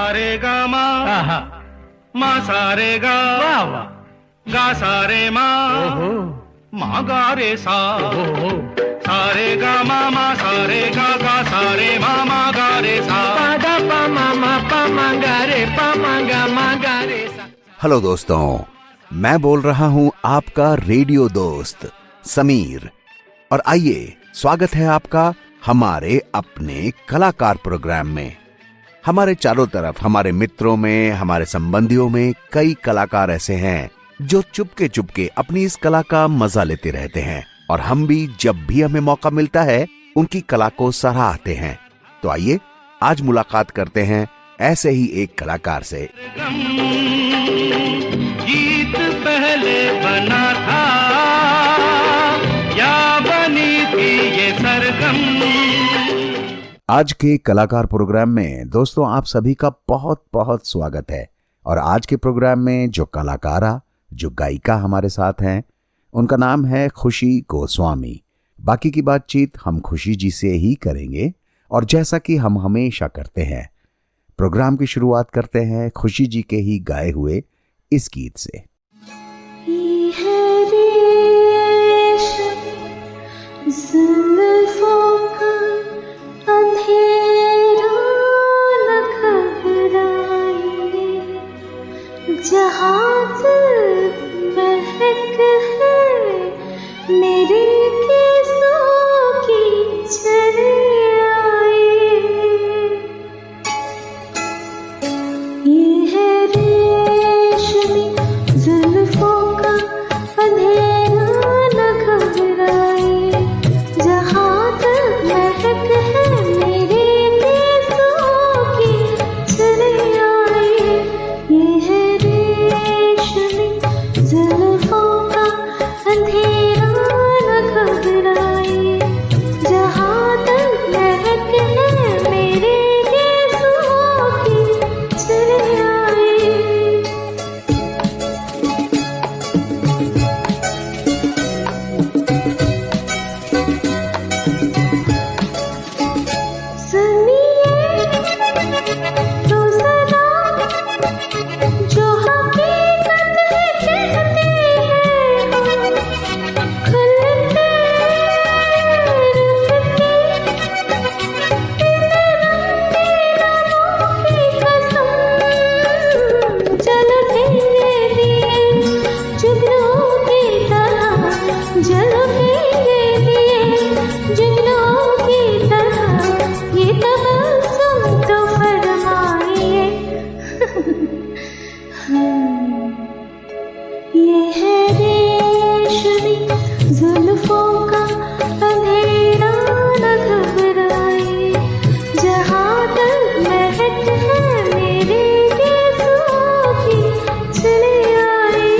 रे गा मा, मा सा रे गा, वाह वाह, गा सा रे मा, ओहो, मा गा रे सा, ओहो, सा रे गा मा सा रे गा सा रे मा गा रे सा, पा गा पा मा गा रे पा मा गा रे सा। हेलो दोस्तों, मैं बोल रहा हूं आपका रेडियो दोस्त समीर, और आइए स्वागत है आपका हमारे अपने कलाकार प्रोग्राम में। हमारे चारों तरफ, हमारे मित्रों में, हमारे संबंधियों में कई कलाकार ऐसे हैं जो चुपके चुपके अपनी इस कला का मजा लेते रहते हैं, और हम भी जब भी हमें मौका मिलता है उनकी कला को सराहते हैं। तो आइए आज मुलाकात करते हैं ऐसे ही एक कलाकार से। गीत पहले बना था या बनी थी ये सरगम। आज के कलाकार प्रोग्राम में दोस्तों आप सभी का बहुत बहुत स्वागत है। और आज के प्रोग्राम में जो कलाकारा, जो गायिका हमारे साथ हैं, उनका नाम है खुशी गोस्वामी। बाकी की बातचीत हम खुशी जी से ही करेंगे, और जैसा कि हम हमेशा करते हैं, प्रोग्राम की शुरुआत करते हैं खुशी जी के ही गाए हुए इस गीत से। जहाँ महक है मेरे केसों की चली आई, ये है रेशमी जुल्फों का अंधेरा न घबराए, जहाँ तक महक है मेरे केसों की चली आई, ये है जुल्फों का अंधेरा न घबराए, जहाँ तक महक है मेरे केसों की चली आई। सुनिए तो सदा जो हकीकत कहते हैं, खुलते की कसम, जल देंगे दिए जुगनू की तरह, जल देंगे दिए जुगनू की तरह, ये तबस्सुम तो फरमाइए। ये है रेशमी जुल्फों का अंधेरा न घबराए, जहाँ तक महक है मेरे केसों की चली आई।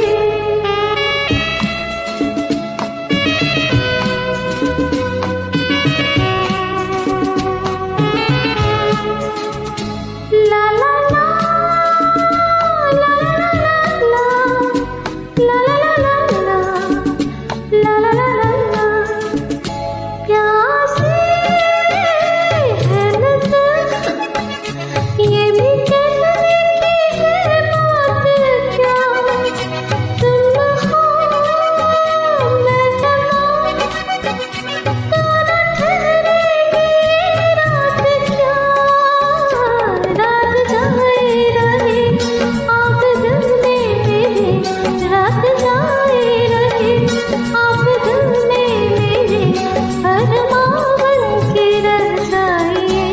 ला ला ला ला ला ला ला ला ला, प्यासे है नजर, ये भी कहने की है बात क्या, तुम हो मैं जवां, दोनों ठहरेगी रात क्या, रात जाए रहे आप दिल में मेरे, रात जाए रहे आप दिल में मेरे, अरमां बन के रह जाइए।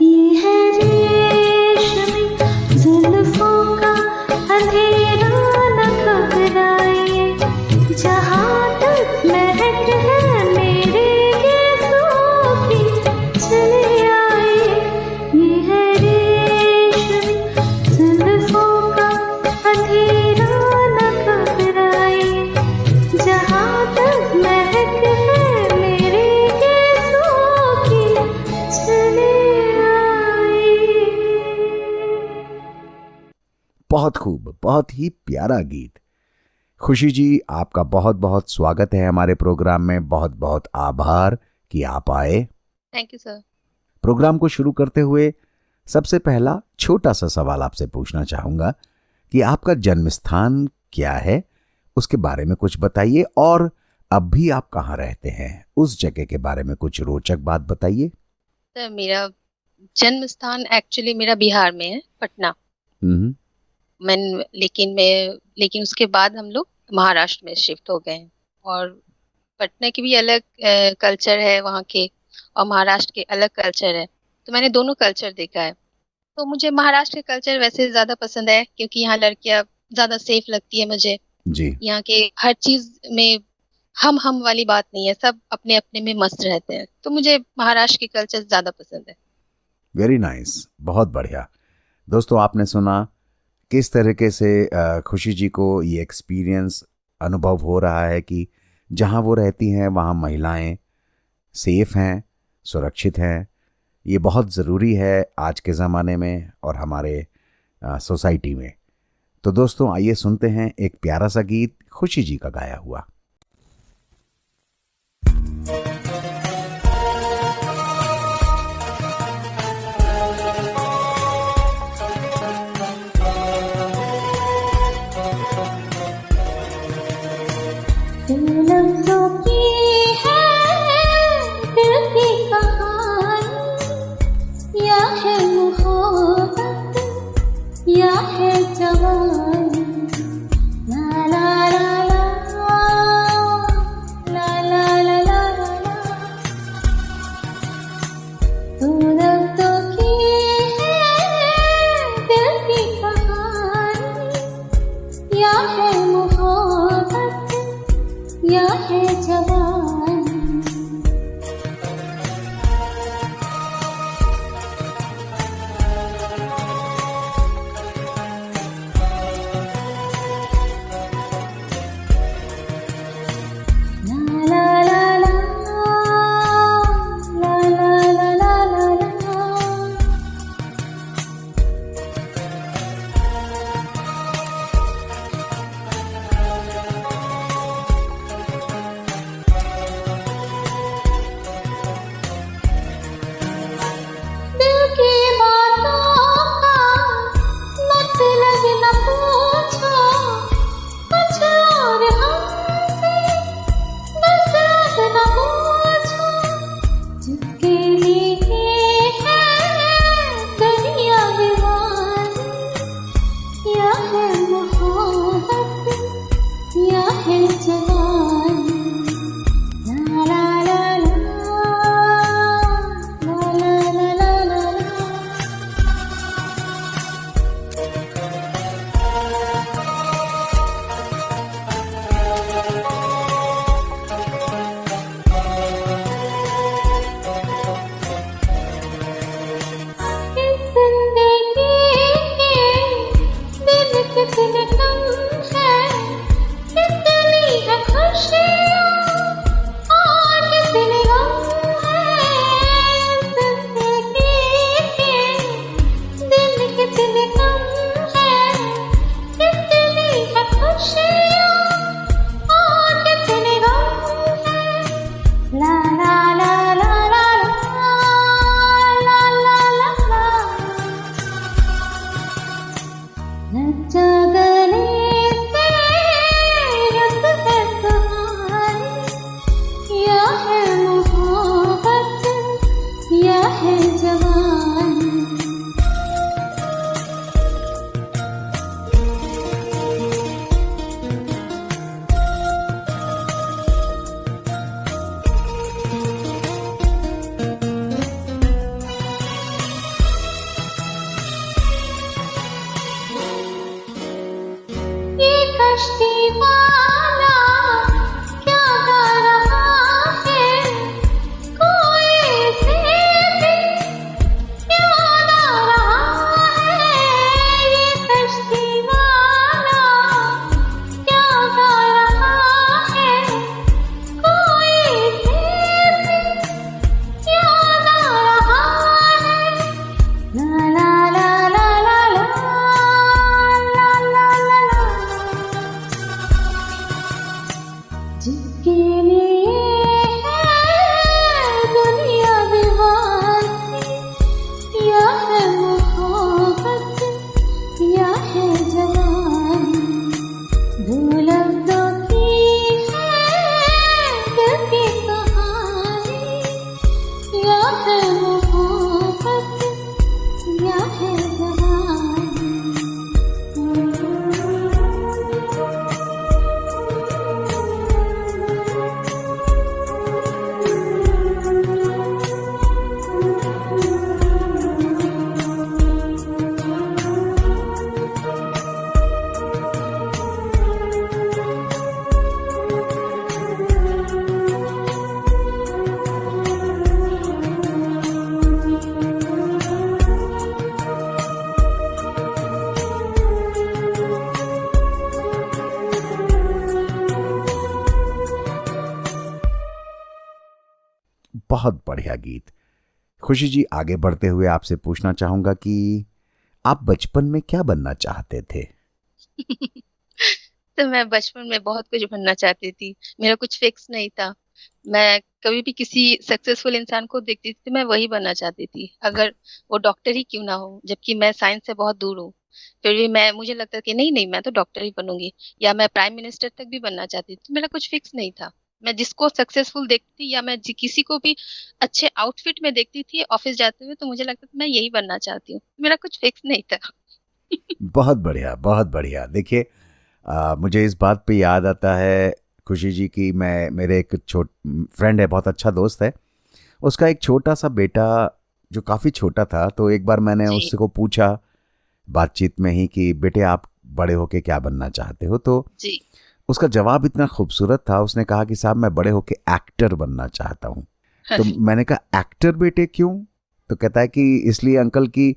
ये है रेशमी जुल्फों का अंधेरा न घबराए, जहाँ तक महक है मेरे केसों की चली आई, ये है रेशमी जुल्फों का अंधेरा न घबराए, जहाँ तक महक है मेरे केसों की चली आई। बहुत खूब, बहुत ही प्यारा गीत। खुशी जी, आपका बहुत बहुत स्वागत है हमारे प्रोग्राम में। बहुत बहुत आभार कि आप आए। Thank you sir. प्रोग्राम को शुरू करते हुए सबसे पहला छोटा सा सवाल आपसे पूछना चाहूंगा कि आपका जन्म स्थान क्या है, उसके बारे में कुछ बताइए, और अब भी आप कहाँ रहते हैं उस जगह के बारे में कुछ रोचक बात बताइए। सर, मेरा जन्म स्थान एक्चुअली मेरा बिहार में है, पटना। हम्म। लेकिन उसके बाद हम लोग महाराष्ट्र में शिफ्ट हो गए हैं। और पटना की भी अलग कल्चर है वहाँ के, और महाराष्ट्र के अलग कल्चर है। तो मैंने दोनों कल्चर देखा है। तो मुझे महाराष्ट्र के कल्चर वैसे ज़्यादा पसंद है, क्योंकि यहाँ लड़कियाँ ज़्यादा सेफ लगती है मुझे। जी। यहाँ के हर चीज़ में हम वाली बात नहीं है, सब अपने अपने में मस्त रहते हैं। तो मुझे महाराष्ट्र के कल्चर ज़्यादा पसंद है। वेरी नाइस, बहुत बढ़िया। दोस्तों, आपने सुना किस तरीके से खुशी जी को ये एक्सपीरियंस अनुभव हो रहा है कि जहाँ वो रहती हैं वहाँ महिलाएं सेफ हैं, सुरक्षित हैं। ये बहुत ज़रूरी है आज के ज़माने में और हमारे सोसाइटी में। तो दोस्तों, आइए सुनते हैं एक प्यारा सा गीत खुशी जी का गाया हुआ। लफ्ज़ों की है दिल की कहानी, या है मोहब्बत या है जवानी। ला ला ला ला ला ला ला ला। तू लफ्ज़ों की है दिल की कहानी, या है मोहब्बत या है जवानी। ला ला ला ला ला ला ला ला ला। दिल की बातों का मतलब न पूछो, कुछ और हमसे बस राज न पूछो। जिसके लिए है दुनिया दीवानी, या है मोहब्बत या है जवानी। ला ला ला ला ला ला ला ला ला। इस जिंदगी के दिन कितने कम हैं, कितनी है खुशियाँ और कितने गम हैं। इस जिंदगी के दिन कितने कम हैं, कितनी है खुशियाँ और कितने गम हैं। ला ला ला ला ला ला ला ला ला। लज्जा गले से रस है तुम्हारी, या है मोहब्बत या है जवानी। ये कश्ती वाला क्या गा रहा है, कोई से भी याद आ है मोहब्बत या है जवानी। बहुत बढ़िया गीत। खुशी जी, आगे बढ़ते हुए आपसे पूछना चाहूंगा कि आप बचपन में क्या बनना चाहते थे? तो मैं बचपन में बहुत कुछ बनना चाहती थी। मेरा कुछ फिक्स नहीं था। मैं कभी भी किसी सक्सेसफुल इंसान को देखती थी तो मैं वही बनना चाहती थी, अगर वो डॉक्टर ही क्यों ना हो, जबकि मैं साइंस से बहुत दूर हूँ। फिर भी मैं मुझे लगता कि नहीं नहीं, मैं तो डॉक्टर ही बनूंगी, या मैं प्राइम मिनिस्टर तक भी बनना चाहती थी। मेरा कुछ फिक्स नहीं था। मैं जिसको सक्सेसफुल देखती थी, या मैं किसी को भी अच्छे आउटफिट में देखती थी ऑफिस जाते हुए, तो मुझे लगता था मैं यही बनना चाहती हूँ। मेरा कुछ फिक्स नहीं था। बहुत बढ़िया, बहुत बढ़िया। देखिए, मुझे इस बात पे याद आता है खुशी जी की, मैं मेरे एक फ्रेंड है, बहुत अच्छा दोस्त है, उसका एक छोटा सा बेटा जो काफ़ी छोटा था, तो एक बार मैंने जी उससे को पूछा बातचीत में ही कि बेटे आप बड़े होके क्या बनना चाहते हो, तो जी। उसका जवाब इतना खूबसूरत था। उसने कहा कि साहब मैं बड़े होके एक्टर बनना चाहता हूँ। तो मैंने कहा एक्टर बेटे क्यों? तो कहता है कि इसलिए अंकल कि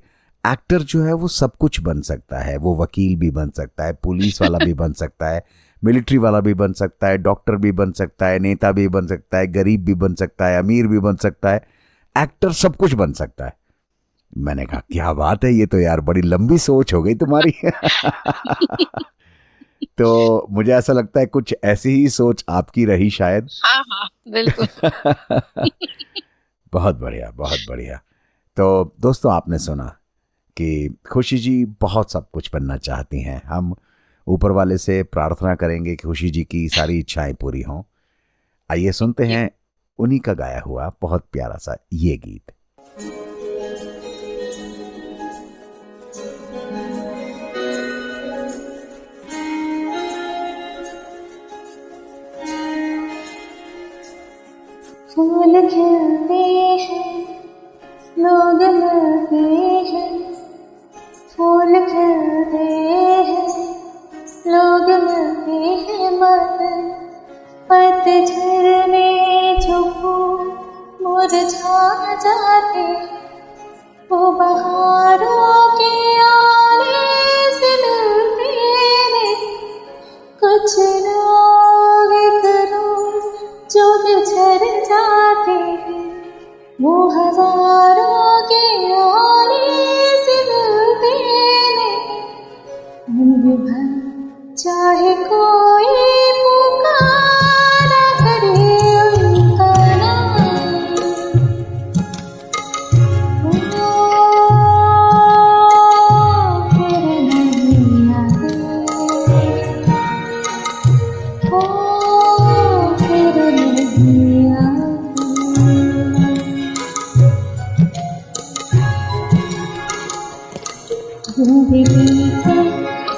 एक्टर जो है वो सब कुछ बन सकता है, वो वकील भी बन सकता है, पुलिस वाला भी बन सकता है, मिलिट्री वाला भी बन सकता है, डॉक्टर भी बन सकता है, नेता भी बन सकता है, गरीब भी बन सकता है, अमीर भी बन सकता है, एक्टर सब कुछ बन सकता है। मैंने कहा क्या बात है, ये तो यार बड़ी लंबी सोच हो गई तुम्हारी। तो मुझे ऐसा लगता है कुछ ऐसी ही सोच आपकी रही शायद। हाँ हाँ, बिल्कुल। बहुत बढ़िया, बहुत बढ़िया। तो दोस्तों, आपने सुना कि खुशी जी बहुत सब कुछ बनना चाहती हैं। हम ऊपर वाले से प्रार्थना करेंगे कि खुशी जी की सारी इच्छाएं पूरी हों। आइए सुनते जी। हैं उन्हीं का गाया हुआ बहुत प्यारा सा ये गीत। फूल खिलते हैं, लोग मिलते हैं, फूल खिलते हैं, लोग मिलते हैं, मत पतझड़ में जो फूल मुरझा जाते, वो बहारों के आने से मिलते हैं। कुछ लोग करो जो बिछड़ जाते हैं, वो हजारों के आने से मिलते नहीं। उम्र भर चाहे कोई पुकारा करे उनका नाम, फिर नहीं आते, फिर नहीं आते। जिंदगी के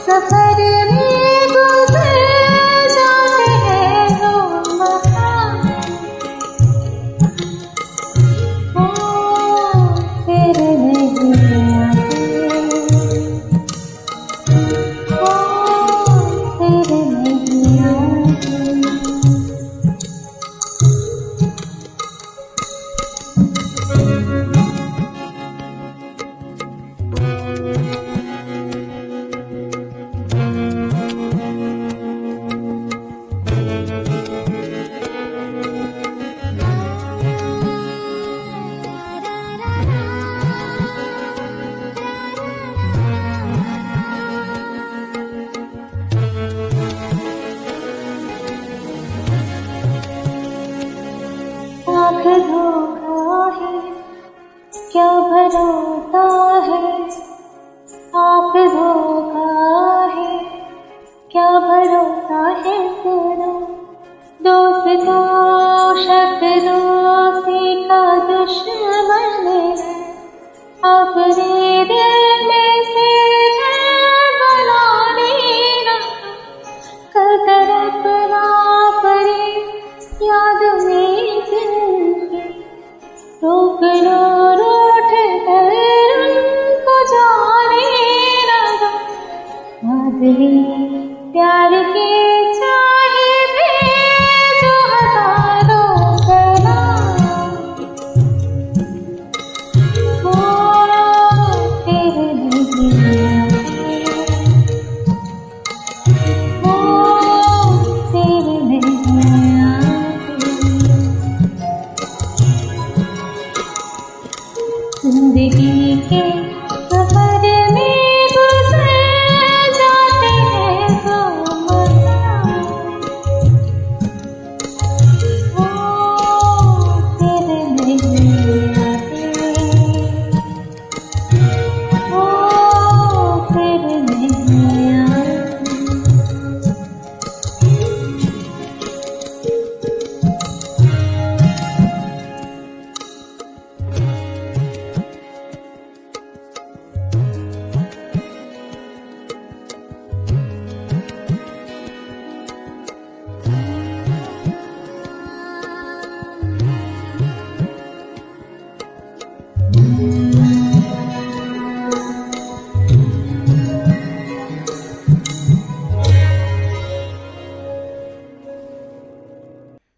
सफर में गुजर जाते हैं लोग मकान, फिर नहीं आते, फिर नहीं आते। आँख धोखा है, क्या भरोसा है, आँख धोखा है, क्या भरोसा है, करो दोस्त तो शक दोस्ती का दुश्मन अपने दिल में से घर बनाने ना, तड़पना पड़े याद में जिनके, रोक लो रूठ कर उनको जाने ना दो, बदले प्यार के चाहे थे जो हजारों सलाम, वो तेरे नहीं आते, वो तेरे नहीं आते। जिंदगी के सफर में गुजर जाते हैं तो मरना, वो तेरे नहीं आते, वो तेरे नहीं आते।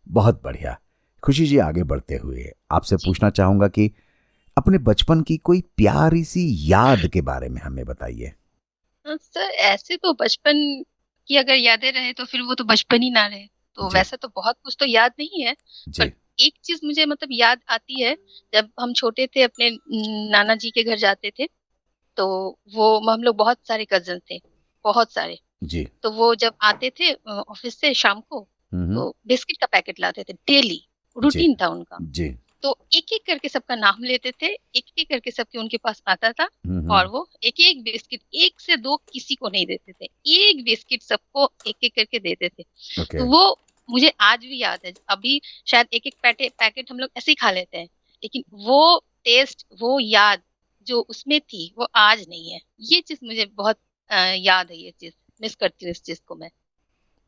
बहुत बढ़िया। खुशी जी, आगे बढ़ते हुए आपसे पूछना चाहूंगा कि अपने बचपन की कोई प्यारी सी याद के बारे में हमें बताइए। सर ऐसे तो बचपन की अगर यादें रहे तो फिर वो तो बचपन ही ना रहे, तो जी। वैसे तो बहुत कुछ तो याद नहीं है, जी। पर एक चीज मुझे मतलब याद आती है। जब हम छोटे थे अपने नाना जी के घर जाते थे, तो वो हम लोग बहुत सारे कजन थे, बहुत सारे। जी। तो वो जब आते थे ऑफिस से शाम को, हम्म। तो बिस्किट का पैकेट लाते थे, डेली जी। रूटीन था उनका। जी। तो एक एक करके सबका नाम लेते थे, एक एक करके सबके उनके पास आता था, और वो एक एक बिस्किट, एक से दो किसी को नहीं देते थे, एक बिस्किट सबको एक एक करके देते थे। ओके। तो वो मुझे आज भी याद है। अभी शायद एक एक पैकेट हम लोग ऐसे ही खा लेते हैं, लेकिन वो टेस्ट, वो याद जो उसमें थी, वो आज नहीं है। ये चीज मुझे बहुत याद है, ये चीज मिस करती हूँ इस चीज को मैं।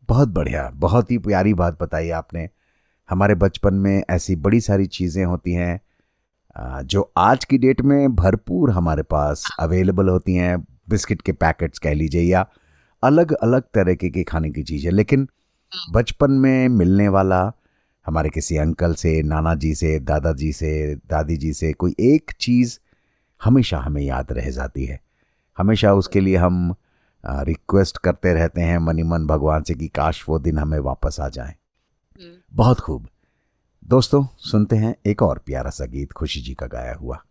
बहुत बढ़िया, बहुत ही प्यारी बात बताई आपने। हमारे बचपन में ऐसी बड़ी सारी चीज़ें होती हैं जो आज की डेट में भरपूर हमारे पास अवेलेबल होती हैं। बिस्किट के पैकेट्स कह लीजिए या अलग अलग तरीके की खाने की चीज़ें, लेकिन बचपन में मिलने वाला हमारे किसी अंकल से, नाना जी से, दादाजी से, दादी जी से कोई एक चीज़ हमेशा हमें याद रह जाती है। हमेशा उसके लिए हम रिक्वेस्ट करते रहते हैं मनी मन भगवान से कि काश वो दिन हमें वापस आ जाए। बहुत खूब। दोस्तों, सुनते हैं एक और प्यारा सा गीत खुशी जी का गाया हुआ।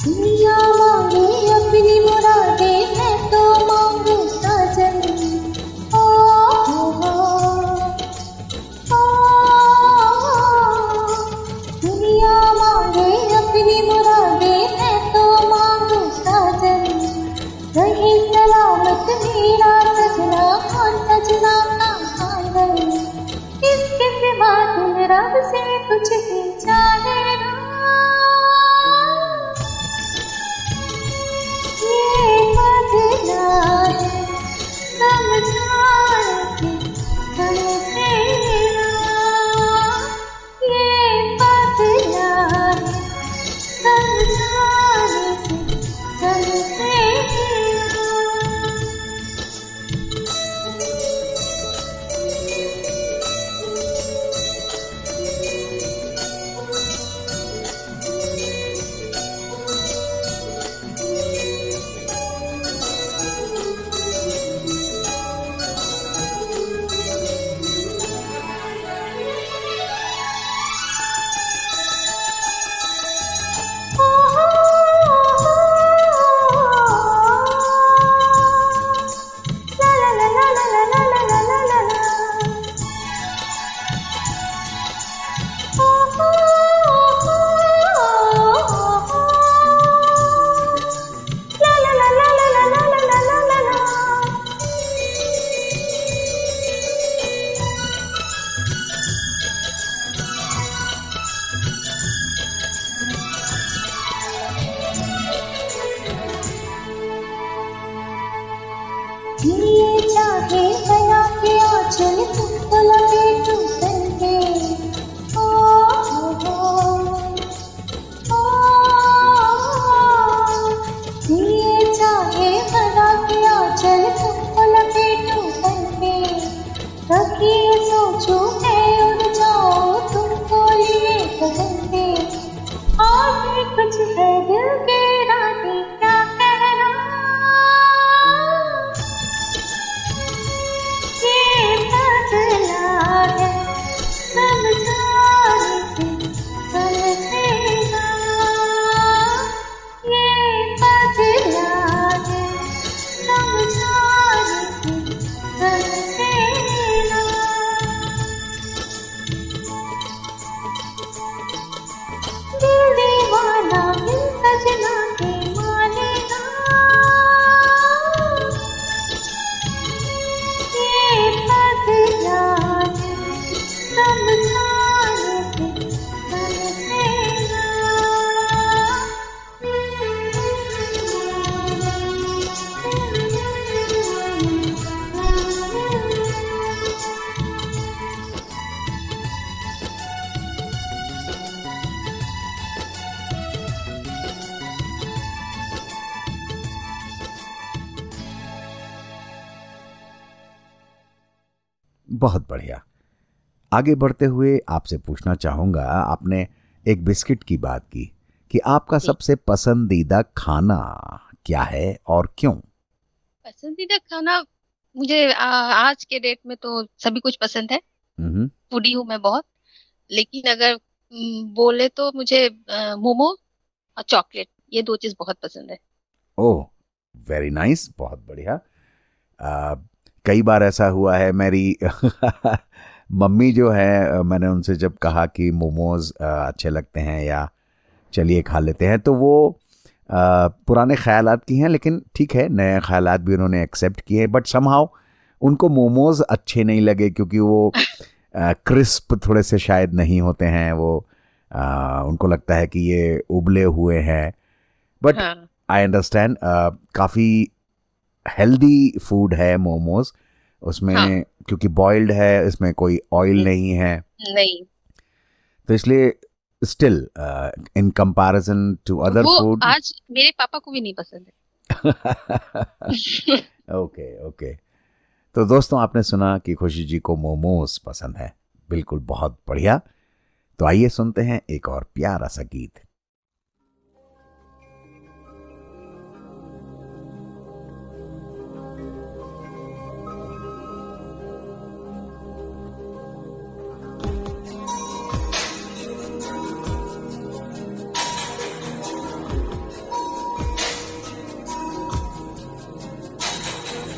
दुनिया मांगे अपनी मुरादे, मैं तो मांगू साजन। ओ हो, ओ, दुनिया मांगे अपनी मुरादे, मैं तो मांगू साजन। रहे सलामत मेरा सजना, और सजना का आंगन। इसके सिवा तुम रब से कुछ भी चाहे ना, ये बदला है समझाने की समझे ना, ये बदला है समझाने की समझे ना। ये चाहे गया के आंचल, तुमको लपेटूं तन के। ओ हो, ओ, ये चाहे गया के आंचल, तुमको लपेटूं तन के। कभी ये सोचूं मैं उड़ जाऊं तुमको लिए कदम पे। और भी कुछ है दिल के रानी क्या कहना, ये बदला है समझाने की समझेगा, ये बदला है समझाने की समझेगा। दिल दीवाना दिल सजना के मानेगा, ये बदला है समझाने की समझेगा। बहुत बढ़िया। आगे बढ़ते हुए आपसे पूछना चाहूंगा, आपने एक बिस्किट की बात की कि आपका सबसे पसंदीदा खाना क्या है और क्यों? पसंदीदा खाना मुझे आज के डेट में तो सभी कुछ पसंद है। हम्म। फूडी हूँ मैं बहुत, लेकिन अगर बोले तो मुझे मोमो और चॉकलेट, ये दो चीज बहुत पसंद है। ओह, वेरी नाइस, बहुत बढ़िया। कई बार ऐसा हुआ है, मेरी मम्मी जो है, मैंने उनसे जब कहा कि मोमोज अच्छे लगते हैं या चलिए खा लेते हैं, तो वो पुराने ख्यालात की हैं, लेकिन ठीक है, नए ख्यालात भी उन्होंने एक्सेप्ट किए, बट समहाउ उनको मोमोज अच्छे नहीं लगे क्योंकि वो क्रिस्प थोड़े से शायद नहीं होते हैं, वो उनको लगता है कि ये उबले हुए हैं। बट आई अंडरस्टैंड, काफ़ी हेल्दी फूड है मोमोज उसमें। हाँ। क्योंकि बॉइल्ड है, इसमें कोई ऑयल नहीं है, नहीं, तो इसलिए still in comparison to other वो फूड। आज मेरे पापा को भी नहीं पसंद है। Okay okay. तो दोस्तों, आपने सुना कि खुशी जी को मोमोज पसंद है। बिल्कुल, बहुत बढ़िया। तो आइए सुनते हैं एक और प्यारा सा गीत।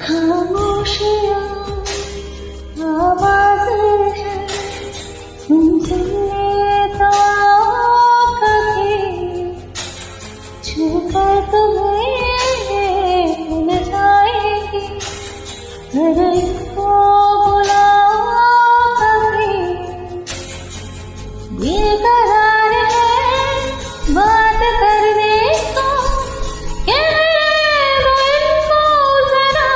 खामोशियाँ आवाज़ है, तुम सुनिए तो कभी छूकर तुम्हें भूल जाएगी, हर एक को बुलाओ कभी। बेकरार है बात करने को, कहने दो इनको जरा।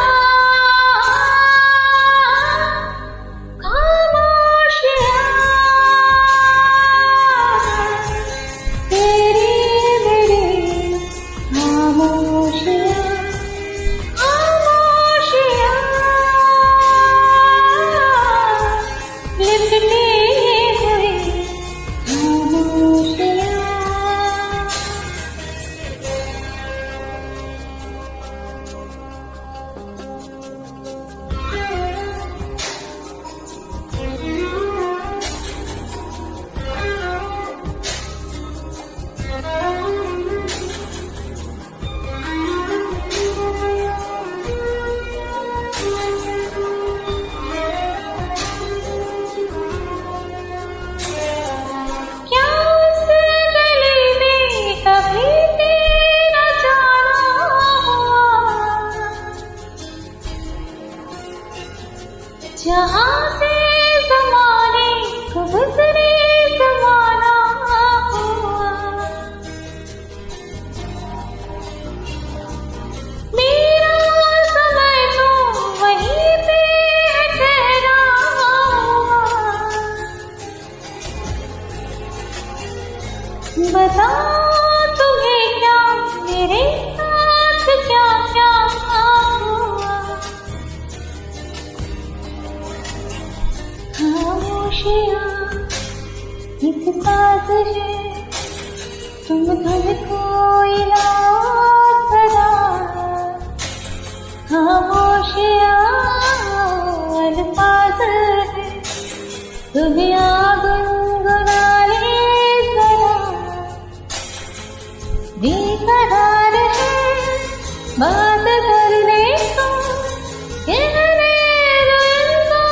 खामोशियाँ तेरी मेरी खामोशियाँ, खामोशियाँ लिपटी हुई खामोशियाँ। क्या उस गली में कभी तेरा जाना हुआ, जहाँ से ज़माने को गुज़रे ज़माना हुआ। मेरा समय तो वहीं पे ठहरा हुआ। बताओ तुम्हें क्या मेरे साथ क्या क्या हुआ। खामोशियाँ एक साथ है, तुम धुन कोई सदा। खामोशियाँ अल्फाज है, दुनिया गुनगुना ले जरा। बेकरार है बात करने को, कहने दो इनको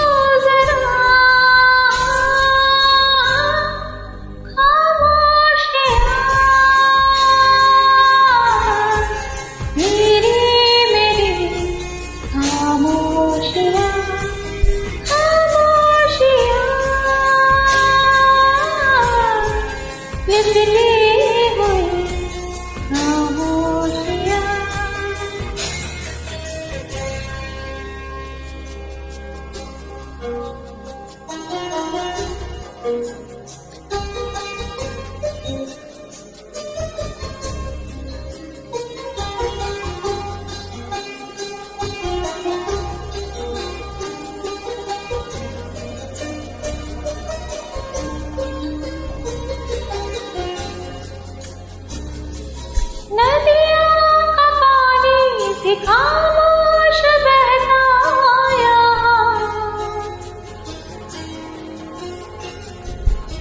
जरा। खामोशियाँ तेरी मेरी खामोशियाँ, खामोशियाँ लिपटी हुई खामोशियाँ। नदियों का पानी भी खामोश बहता यहाँ,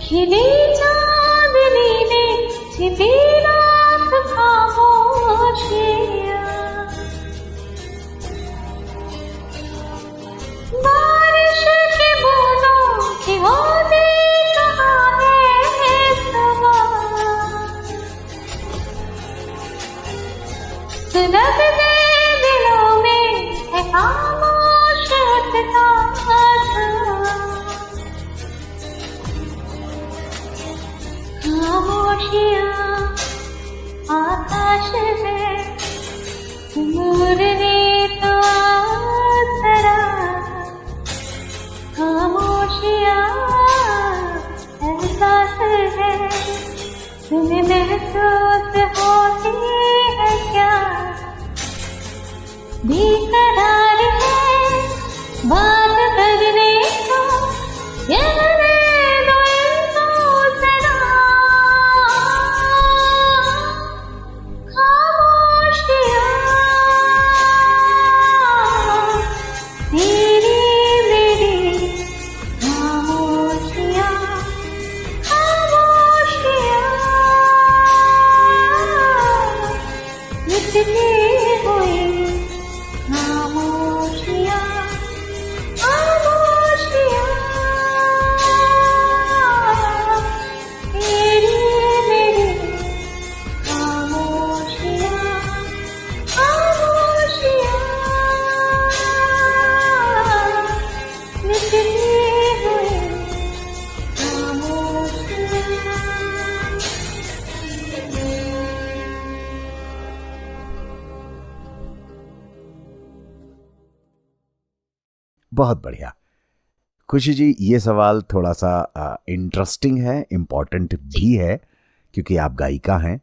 खिली चांदनी ने छिपी रात खामोशियाँ। बारिश की बूंदों की होती कहाँ है समा, सुलग गए दिलों में है खामोश उठता धुआं। खामोशियाँ आकाश है, मुरली तो जरा। खामोशियाँ एहसास है, तुम्हें महसूस होती है क्या। बेकरार है बात करने को, कहने दो इनको जरा। खामोशियाँ तेरी मेरी खामोशियाँ, खामोशियाँ लिपटी हुई खामोशियाँ। बहुत बढ़िया। खुशी जी, ये सवाल थोड़ा सा इंटरेस्टिंग है, इम्पॉर्टेंट भी है, क्योंकि आप गायिका हैं।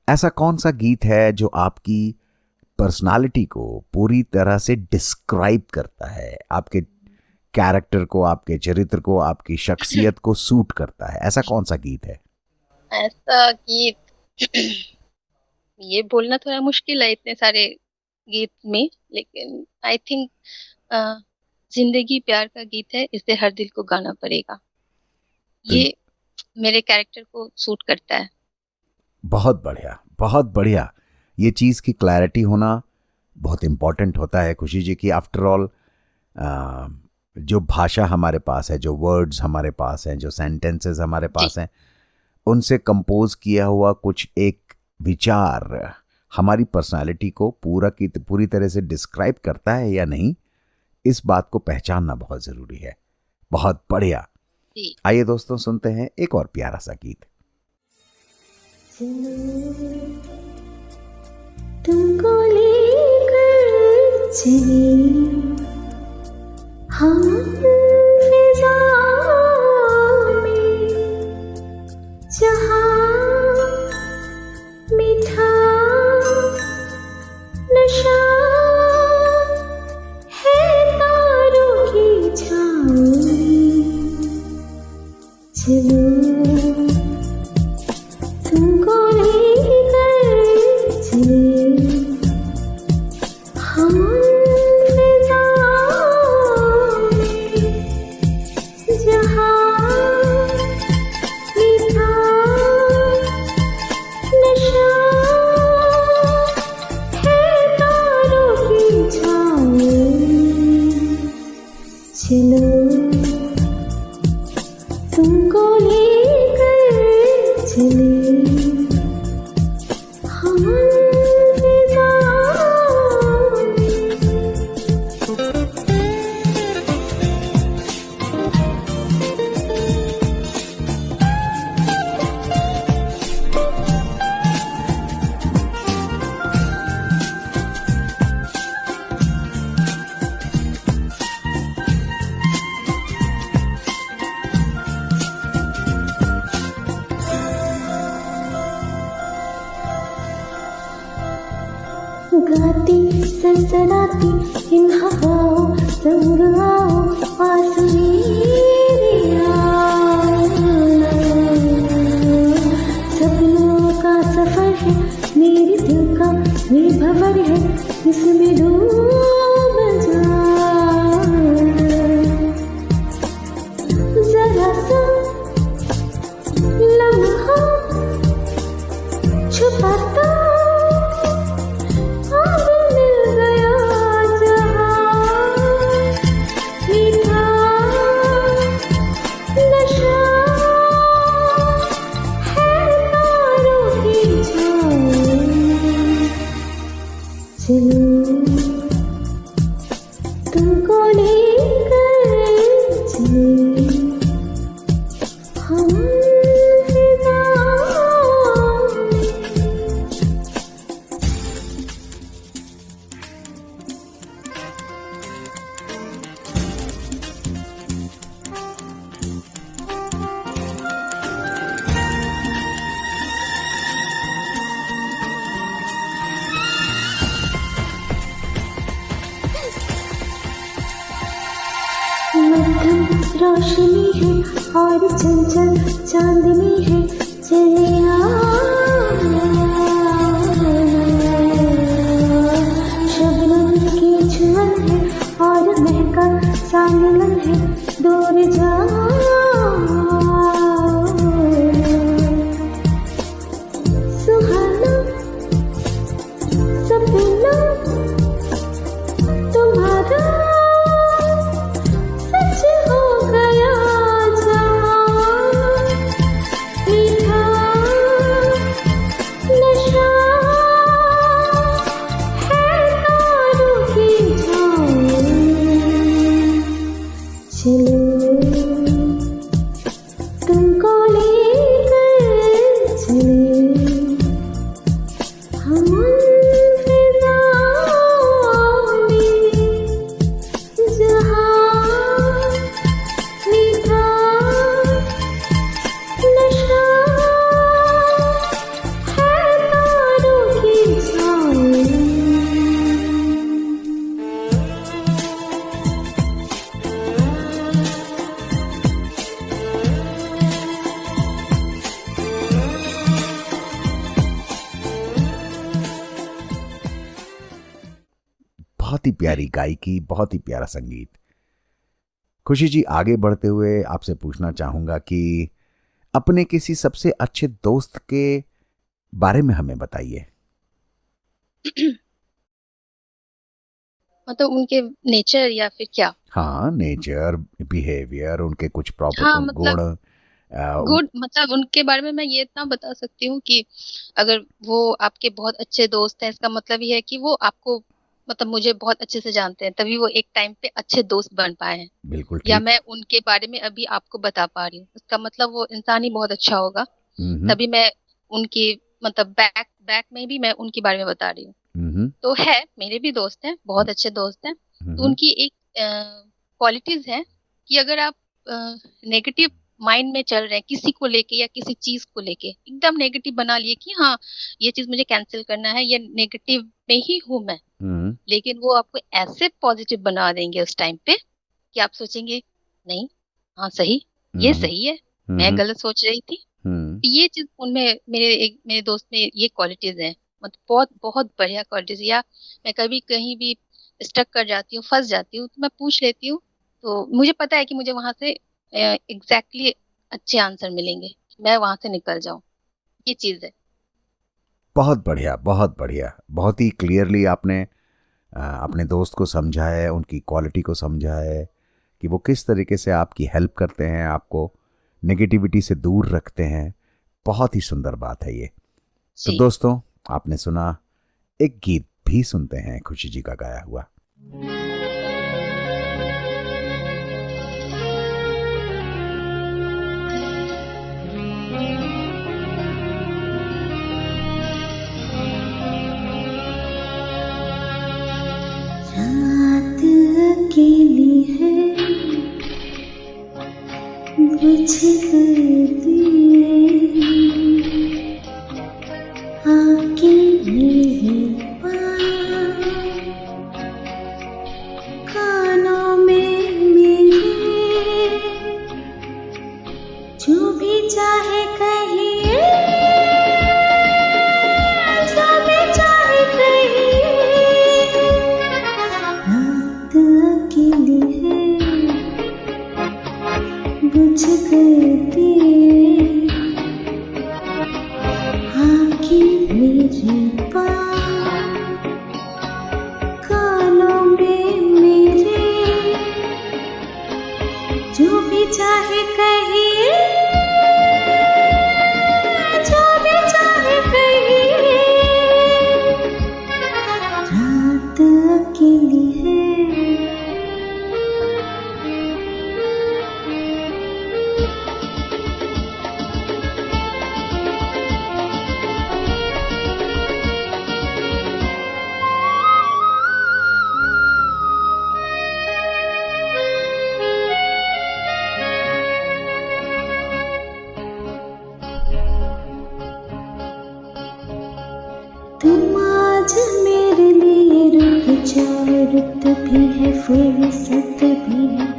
ऐसा कौन सा गीत है जो आपकी पर्सनालिटी को पूरी तरह से डिस्क्राइब करता है, आपके कैरेक्टर को, आपके चरित्र को, आपकी शख्सियत को सूट करता है? ऐसा कौन सा गीत है? ऐसा गीत ये बोलना थोड़ा मुश्किल है इतने सारे गीत में, लेकिन आई थिंक जिंदगी प्यार का गीत है, इसे हर दिल को गाना पड़ेगा। ये मेरे कैरेक्टर को सूट करता है। बहुत बढ़िया, बहुत बढ़िया। ये चीज़ की क्लैरिटी होना बहुत इम्पॉर्टेंट होता है खुशी जी, की आफ्टर ऑल जो भाषा हमारे पास है, जो वर्ड्स हमारे पास हैं, जो सेंटेंसेस हमारे पास हैं, उनसे कंपोज किया हुआ कुछ एक विचार हमारी पर्सनालिटी को पूरी तरह से डिस्क्राइब करता है या नहीं, इस बात को पहचानना बहुत ज़रूरी है। बहुत बढ़िया। आइए दोस्तों, सुनते हैं एक और प्यारा सा गीत। तुमको लेकर चले हम फिजा में, जहां मीठा नशा है तारों की छाँव में। चलो तुमको लेकर चले हम फिजा में, जहां मीठा नशा है तारों की छाँव में। चलो तुमको लेकर चले हम फिजा में। गाती सनसनाती इन हवाओं संग आओ पास मेरे आओ। सपनों का सफर है मेरे दिल का निर्भर है, इसमें डूब जाओ। जरा सा लम्हा छुपाता तुमको लेकर चले हम फिजा में। मध्यम रोशनी है और चंचल चांदनी है, चले शबनम की छुअन है और महका सा मिलन है, दूर जाओ। सुहाना सपना तुम्हारा चलो बहुत ही प्यारी गायकी, बहुत ही प्यारा संगीत। खुशी जी, आगे बढ़ते हुए आपसे पूछना चाहूंगा कि अपने किसी सबसे अच्छे दोस्त के बारे में हमें बताइए। मतलब उनके नेचर या फिर क्या? हाँ, नेचर, बिहेवियर, उनके कुछ प्रॉपर हाँ मतलब गुण। गुड, मतलब उनके बारे में मैं ये इतना बता सकती हूँ कि अगर वो आपके बहुत अच्छे दोस्त हैं, इसका मतलब ये है कि वो आपको, मतलब मुझे बहुत अच्छे से जानते हैं, तभी वो एक टाइम पे अच्छे दोस्त बन पाए हैं। बिल्कुल या ठीक। मैं उनके बारे में अभी आपको बता पा रही हूँ, इसका मतलब वो इंसान ही बहुत अच्छा होगा, हम्म। तभी मैं उनकी, मतलब बैक बैक में भी मैं उनके बारे में बता रही हूँ। हम्म। तो है, मेरे भी दोस्त हैं, बहुत अच्छे दोस्त हैं। तो हम्म। उनकी एक क्वालिटीज है कि अगर आप नेगेटिव माइंड में चल रहे हैं किसी को लेके या किसी चीज को लेके, एकदम नेगेटिव बना लिए कि हाँ ये चीज मुझे कैंसिल करना है, या नेगेटिव में ही हूं मैं, हम्म। लेकिन वो आपको ऐसे पॉजिटिव बना देंगे उस टाइम पे कि आप सोचेंगे नहीं, हाँ सही, ये हम्म। सही है, मैं हम्म। गलत सोच रही थी। हम्म। तो ये चीज उनमें, मेरे दोस्त में ये क्वालिटीज हैं, मतलब बहुत बहुत बढ़िया क्वालिटीज। या मैं कभी कहीं भी स्टक कर जाती हूँ, फंस जाती हूँ, तो मैं पूछ लेती हूँ, तो मुझे पता है कि मुझे वहां से एग्जैक्टली अच्छे आंसर मिलेंगे, मैं वहां से निकल जाऊं। ये चीज है। बहुत बढ़िया, बहुत बढ़िया। बहुत ही क्लियरली आपने अपने दोस्त को समझा है, उनकी क्वालिटी को समझा है कि वो किस तरीके से आपकी हेल्प करते हैं, आपको नेगेटिविटी से दूर रखते हैं। बहुत ही सुंदर बात है ये। तो जी। दोस्तों, आपने सुना, एक गीत भी सुनते हैं खुशी जी का गाया हुआ। रात अकेली है, बुझ गए दिए, आके मेरे पास, कानों में मेरे, जो भी चाहे कहिए, जो भी चाहे कहिए। रात अकेली है, बुझ गए दिए, आके मेरे पास, कानों में मेरे, जो भी चाहे कहिए, जो भी चाहे कहिए। रात अकेली है। तुम आज मेरे लिए रुक जाओ, रुत भी है, फुर्सत भी है,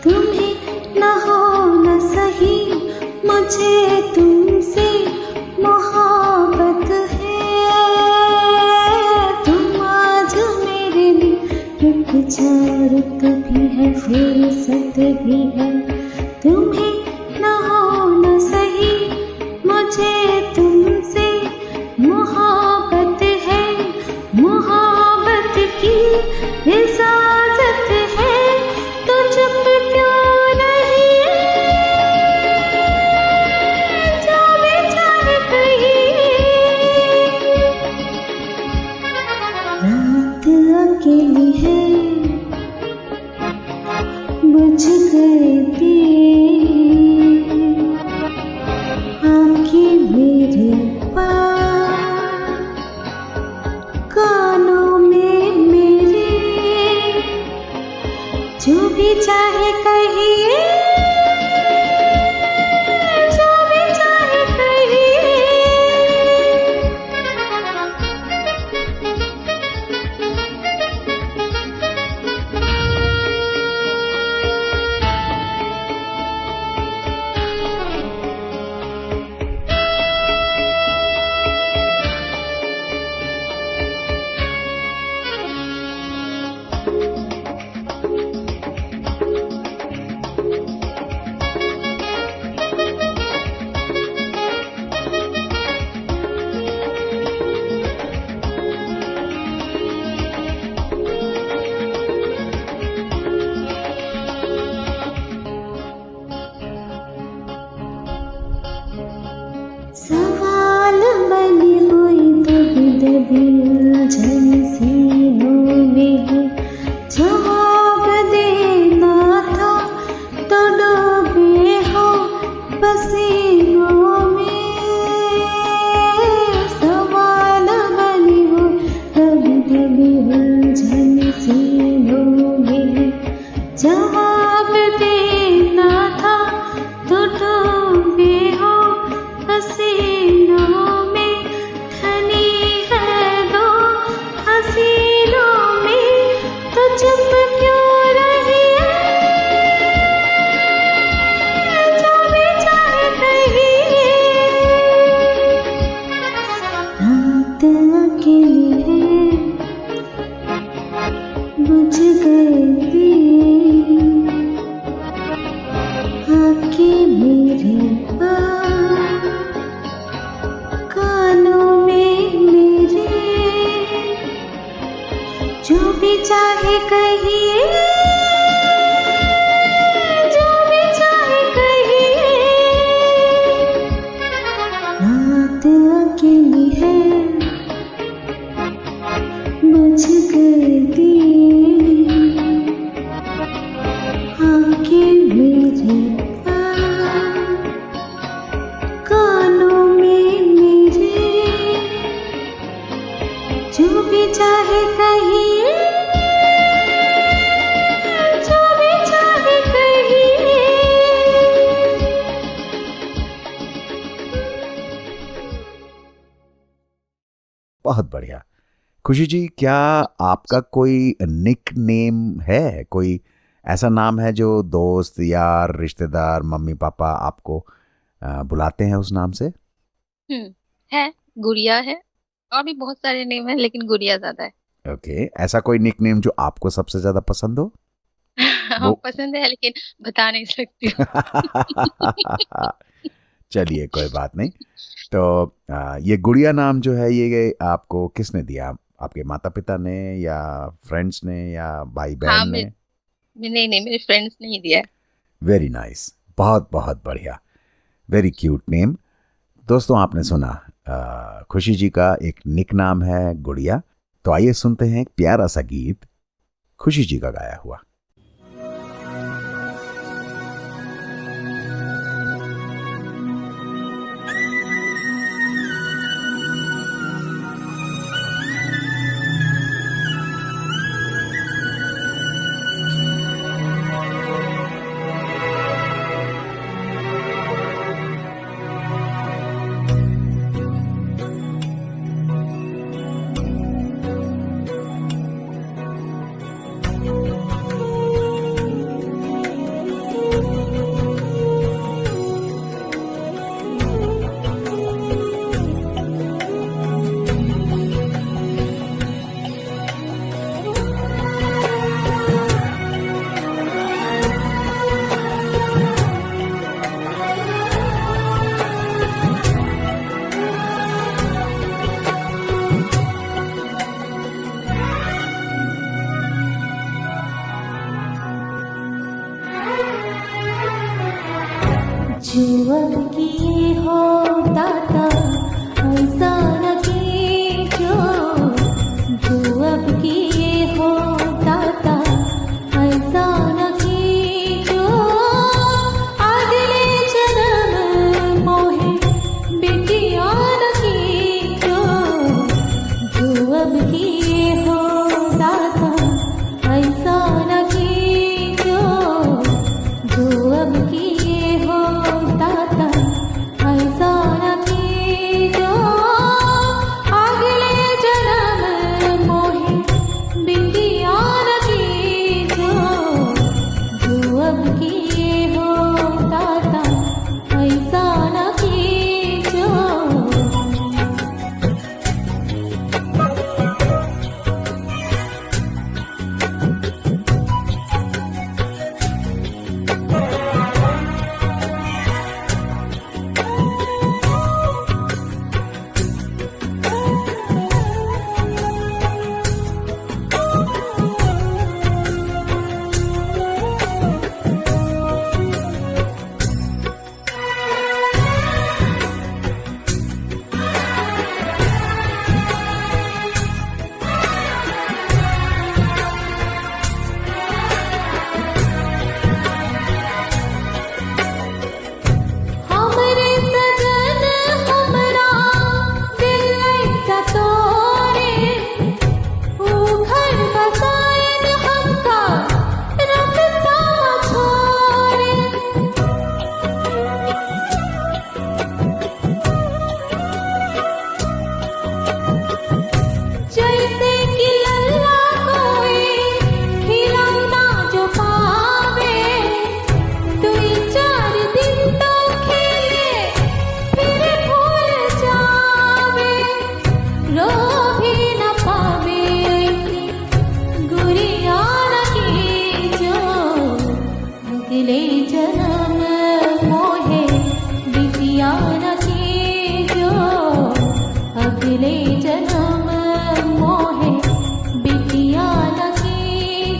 तुम्हें न हो न सही, मुझे तुमसे मोहब्बत है। तुम आज मेरे लिए रुक जाओ, रुत भी है, फुर्सत भी है, तुम्हें न हो न सही, मुझे तुमसे मोहब्बत है, मोहब्बत की इजाजत है, तो चुप क्यों नहीं, जो भी चाहे कहिए। रात अकेली है, बुझ गए दिए, चाहे कहिए, जो भी चाहे कहिए, रात अकेली है, बुझ गए दिए, आंखें मेरी कानों में मेरे, जो भी चाहे कहिए, जो भी चाहे कहिए। बहुत बढ़िया। खुशी जी, क्या आपका कोई निक नेम है? कोई ऐसा नाम है जो दोस्त, यार, रिश्तेदार, मम्मी पापा आपको बुलाते हैं उस नाम से? है, गुड़िया है, और भी बहुत सारे नेम है, लेकिन गुड़िया ज्यादा है। ओके, ऐसा कोई निक नेम जो आपको सबसे ज्यादा पसंद हो? हाँ, पसंद है, लेकिन बता नहीं सकती हूँ। चलिए, कोई बात नहीं। तो ये गुड़िया नाम जो है, ये आपको किसने दिया? आपके माता पिता ने, या फ्रेंड्स ने, या भाई हाँ, बहन ने? नहीं, मेरे फ्रेंड्स ने ही दिया है। वेरी नाइस, बहुत बहुत बढ़िया, वेरी क्यूट नेम। दोस्तों, आपने सुना खुशी जी का एक निक नाम है गुड़िया। तो आइए सुनते हैं एक प्यारा सा गीत खुशी जी का गाया हुआ। जो अब किए हो दाता ऐसा न कीजो, जो अब किए हो दाता ऐसा न कीजो, अगले जन्म मोहे बिटिया न कीजो, जो अब किए हो दाता ऐसा न कीजो, जो अब किए हो दाता ऐसा न कीजो, अगले जन्म मोहे बिटिया न कीजो, जो अब किए हो दाता ऐसा न कीजो। हमरे सजन हमरा दिल ऐसा तोरे, ओ घर बसायन हमका रास्ता छोड़े, जैसे कि लल्ला कोई खिलौना जो पावे, दुई चार दिन तो खेले फिर भूल जावे, रो भी न पावे ऐसी गुड़िया न कीजो, अगले जन्म मोहे बिटिया न कीजो, अगले जन्म मोहे बिटिया न कीजो।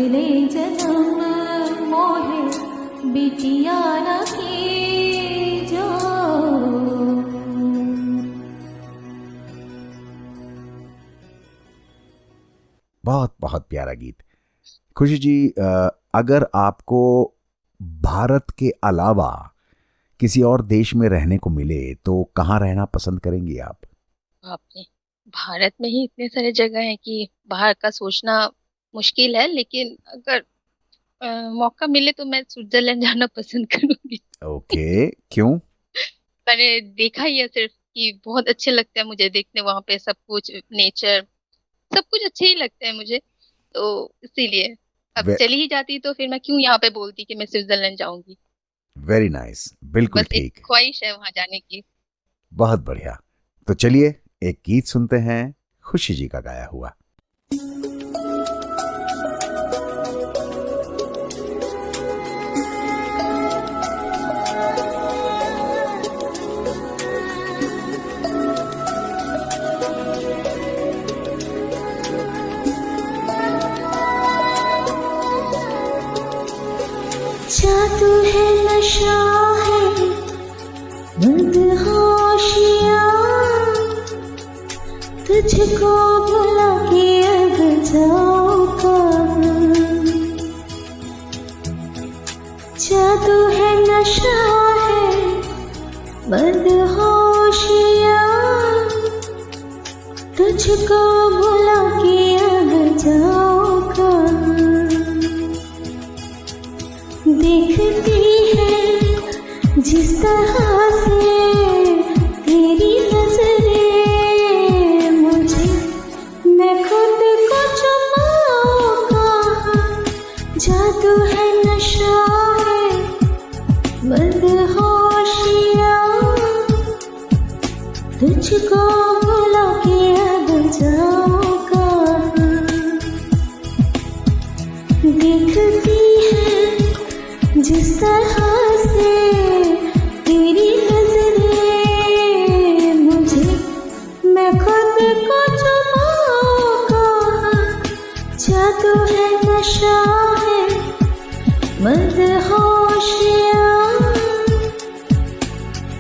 अगले जन्म मोहे बिटिया रखी जो। बहुत बहुत प्यारा गीत। खुशी जी, अगर आपको भारत के अलावा किसी और देश में रहने को मिले तो कहाँ रहना पसंद करेंगी आप? आपने भारत में ही इतने सारे जगह हैं कि बाहर का सोचना मुश्किल है, लेकिन अगर मौका मिले तो मैं स्विट्जरलैंड जाना पसंद करूंगी। ओके, क्यों? मैंने देखा ही है सिर्फ कि बहुत अच्छे लगता है मुझे देखने, वहां पे सब कुछ, नेचर, सब कुछ अच्छे ही लगते हैं मुझे, तो इसीलिए अब वे, चली ही जाती तो फिर मैं क्यों यहाँ पे बोलती कि मैं स्विट्जरलैंड जाऊंगी। वेरी नाइस, बिल्कुल बस एक ठीक, ख्वाहिश है वहां जाने की। बहुत बढ़िया। तो चलिए एक गीत सुनते हैं खुशी जी का गाया हुआ। जादू है नशा है मदहोशिया, तुझको भुला के अब जाऊं कहाँ। जादू है नशा है मदहोशिया, तुझको भुला के अब जाऊं कहाँ। देखती है जिस तरह से तेरी नजरें मुझे, मैं खुद को चुमाऊं कहाँ। जादू है नशा है मदहोशिया, तुझको भुला के अब जाऊं कहाँ। देखती है जिस तरह से तेरी नजरें मुझे, मैं खुद को चुमाऊं कहाँ। जादू है नशा है मदहोशिया,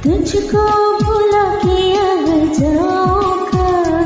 तुझको भुला के अब जाऊं कहाँ।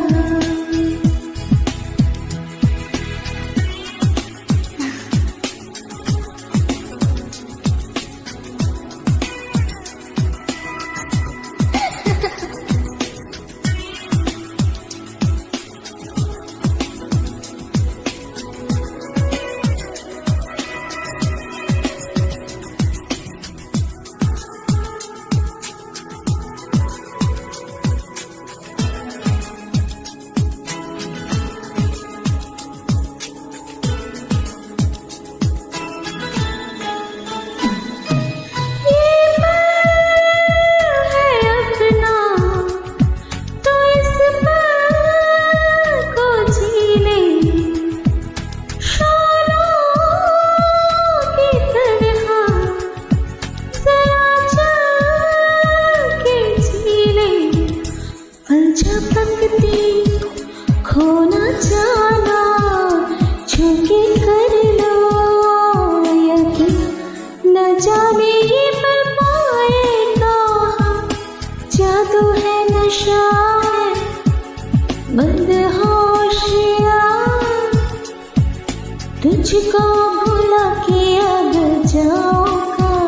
तुझको भुला के अब जाऊं कहाँ।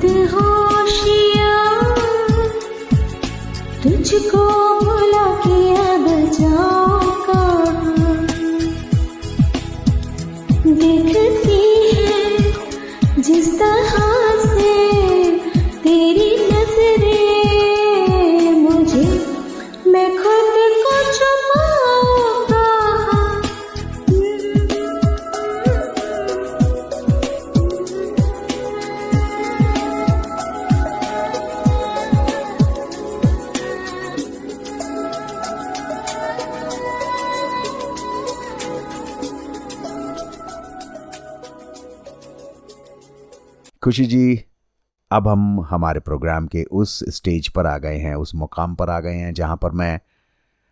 बेहोशियाँ तुझको भुला के अब जाऊँ कहाँ। देखती है जिस तरह से तेरी नजरें मुझे, मैं खुद को छुपाऊँ कहाँ। खुशी जी, अब हम हमारे प्रोग्राम के उस स्टेज पर आ गए हैं, उस मुकाम पर आ गए हैं जहां पर मैं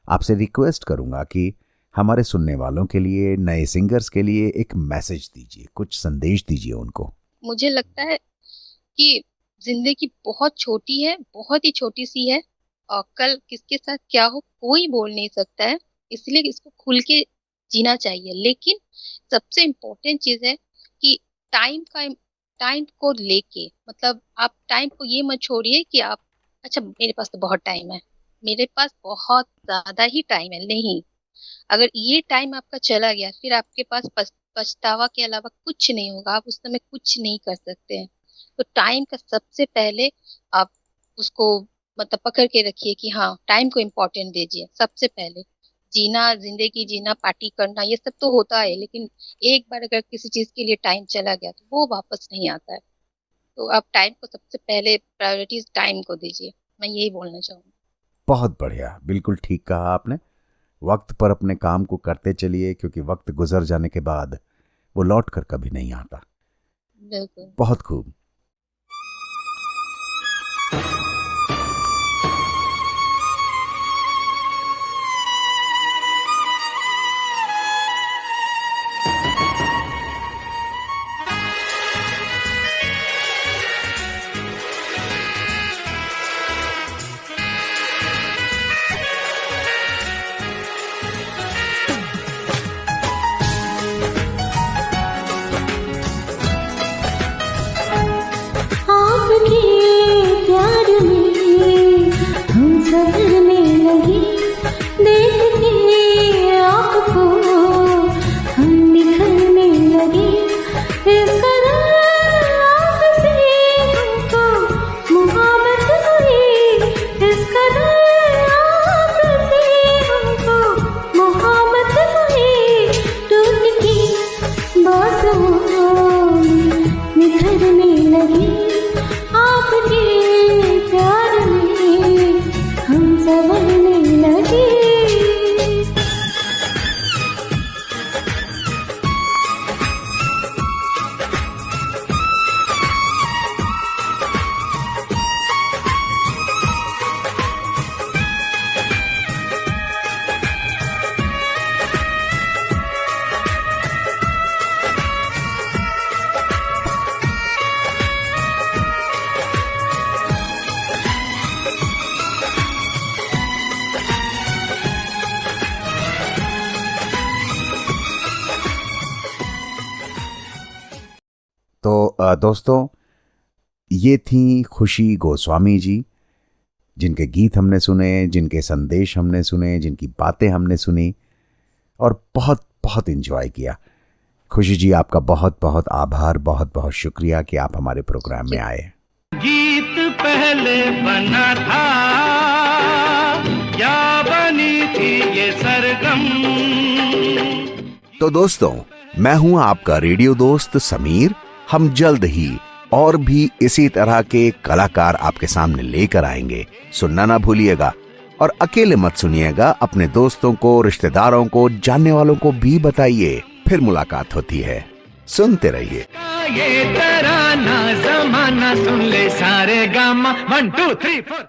आपसे रिक्वेस्ट करूंगा कि हमारे सुनने वालों के लिए, नए सिंगर्स के लिए एक मैसेज दीजिए, कुछ संदेश दीजिए उनको। मुझे लगता है कि जिंदगी बहुत छोटी है, बहुत ही छोटी सी है, और कल किसके साथ क्या हो कोई बोल नहीं सकता है, इसलिए इसको खुल के जीना चाहिए। लेकिन सबसे इम्पोर्टेंट चीज है कि टाइम को लेके, मतलब आप टाइम को ये मत छोड़िए कि आप अच्छा मेरे पास तो बहुत टाइम है, मेरे पास बहुत ज्यादा ही टाइम है। नहीं, अगर ये टाइम आपका चला गया फिर आपके पास पछतावा के अलावा कुछ नहीं होगा, आप उस समय कुछ नहीं कर सकते हैं। तो टाइम का सबसे पहले आप उसको मतलब पकड़ के रखिए कि हाँ, टाइम को इम्पोर्टेंट दीजिए सबसे पहले। जिंदगी जीना, पार्टी करना, ये सब तो होता है, लेकिन एक बार अगर किसी चीज के लिए टाइम चला गया तो वो वापस नहीं आता है। तो आप टाइम को सबसे पहले प्रायोरिटीज टाइम को दीजिए, मैं यही बोलना चाहूँगी। बहुत बढ़िया, बिल्कुल ठीक कहा आपने। वक्त पर अपने काम को करते चलिए, क्योंकि वक्त गुजर जाने के बाद वो लौट कर कभी नहीं आता। बिल्कुल। बहुत खूब। आपके प्यार में हम संभलने लगे, देख के आपको हम निखरने लगे। इस कदर आपसे हमको मोहब्बत हुई, इस कदर आपसे हमको मोहब्बत हुई। टूट के बातों में निखरने लगे, आपके प्यार में हम संभलने लगे। तो दोस्तों, ये थी खुशी गोस्वामी जी, जिनके गीत हमने सुने, जिनके संदेश हमने सुने, जिनकी बातें हमने सुनी और बहुत बहुत एंजॉय किया। खुशी जी, आपका बहुत बहुत आभार, बहुत बहुत शुक्रिया कि आप हमारे प्रोग्राम में आए। गीत पहले बना था, क्या बनी थी ये सरगम। तो दोस्तों, मैं हूं आपका रेडियो दोस्त समीर। हम जल्द ही और भी इसी तरह के कलाकार आपके सामने लेकर आएंगे। सुनना ना भूलिएगा और अकेले मत सुनिएगा, अपने दोस्तों को, रिश्तेदारों को, जानने वालों को भी बताइए। फिर मुलाकात होती है, सुनते रहिए। ये तराना जमाना सुन ले सारे गामा 1 2 3 4।